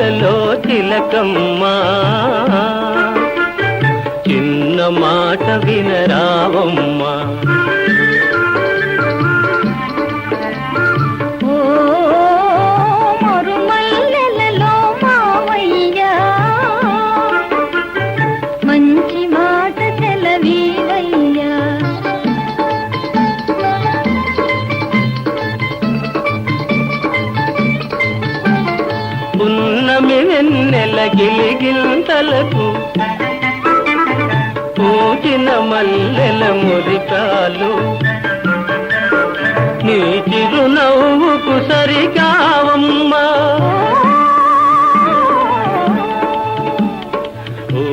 చిగురాకులలో తిలకమ్మా చిన్న మాట వినరావమ్మా వెన్నెల గిలిగింతలకు పూచిన మల్లెల మురికాలు నీ చిరునవ్వుకు సరికావమ్మా ఓ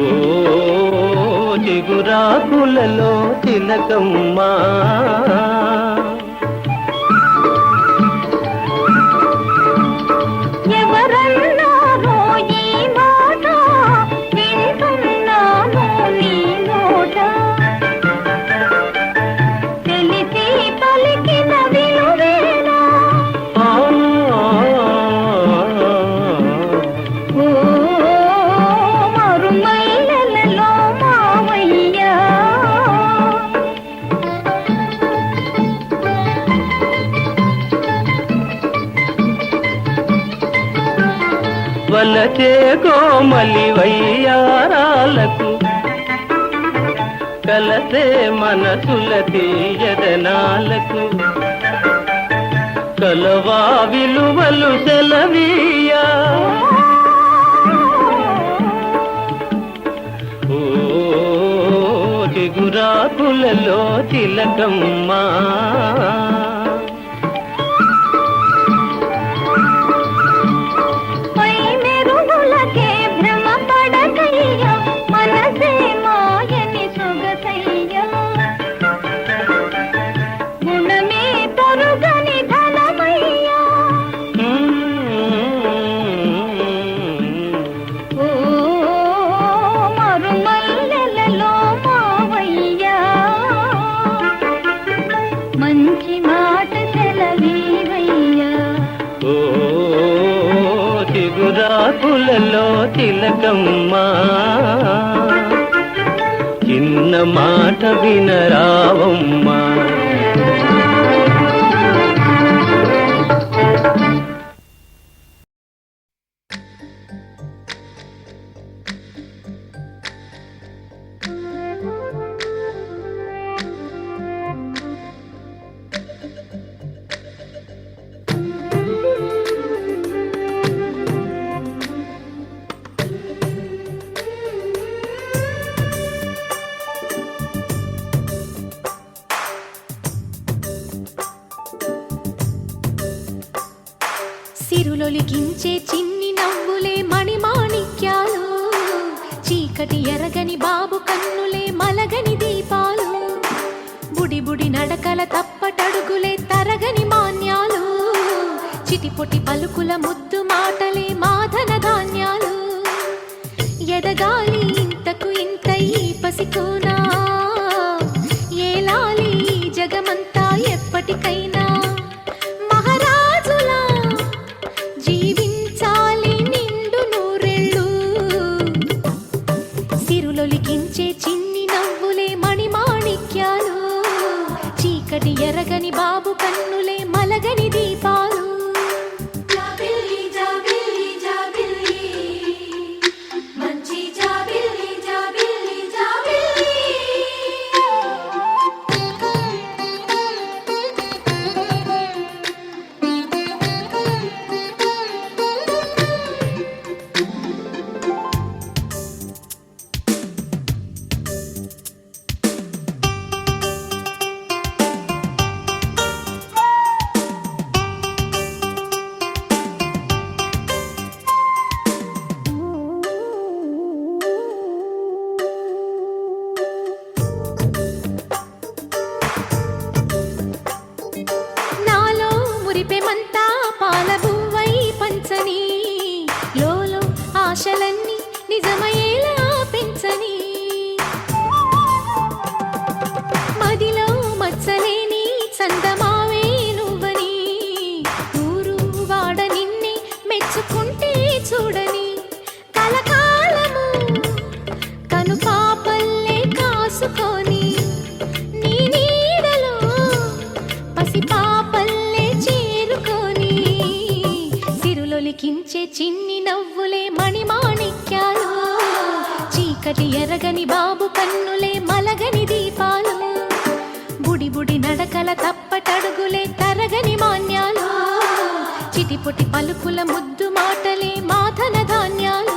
చిగురాకులలో తిలకమ్మా వలచే కోమలి వయ్యారాలకు కలసే మనసుల తీయదనాలకు కలవా విలువలు సెలవీయా ఓ చిగురాకులలో తిలకమ్మా చిగురాకులలో తిలకమ్మా చిన్న మాట వినరావమ్మా సిరులొలికించే చిన్ని నవ్వులే మణిమాణిక్యాలు చీకటి ఎరగని బాబు కన్నులే మలగని దీపాలు బుడి బుడి నడకల తప్పటడుగులే తరగని మాన్యాలు చిటిపొటి పలుకుల ముద్దు మాటలే మాధన ధాన్యాలు ఎదగాలి ఇంతకు ఇంత ఈ పసికోనా ఏలాలి జగమంతా ఎప్పటికైనా చిన్ని నవ్వులే మణిమాణిక్యాలు చీకటి ఎరగని బాబు కన్నులే మలగని దీపాలు దాచుకొని నీ నీడలో పసిపాపల్లే చేరుకొని సిరులొలికించే చిన్ని నవ్వులే మణిమాణిక్యాలు చీకటి ఎరగని బాబు కన్నులే మలగని దీపాలు బుడి బుడి నడకల తప్పటడుగులే తరగని మాన్యాలు చిటిపొటి పలుకుల ముద్దు మాటలే మాధన ధాన్యాలు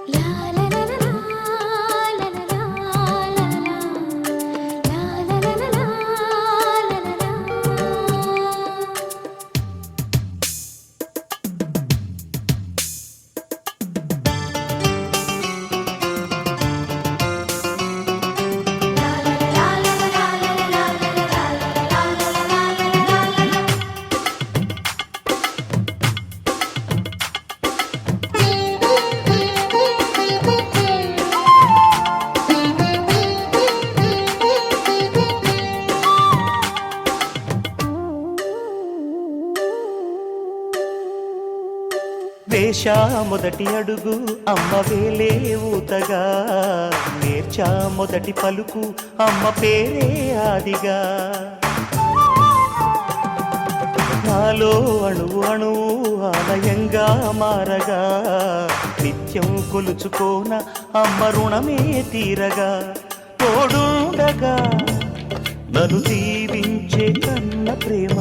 లా లా లా లా లా లా లా లా లా లా లా లా వేశా మొదటి అడుగు అమ్మ వేలే ఊతగా నేర్చా మొదటి పలుకు అమ్మ పేరే ఆదిగా నాలో అణువు అణువు ఆలయంగా మారగా నిత్యం కొలుచుకోన అమ్మ రుణమే తీరగా తోడుండగా నన్ను దీవించే కన్న ప్రేమ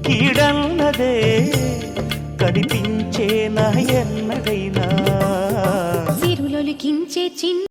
కీడన్నదే కనిపించే నా ఎన్నడైనా సిరులొలికించే చిన్న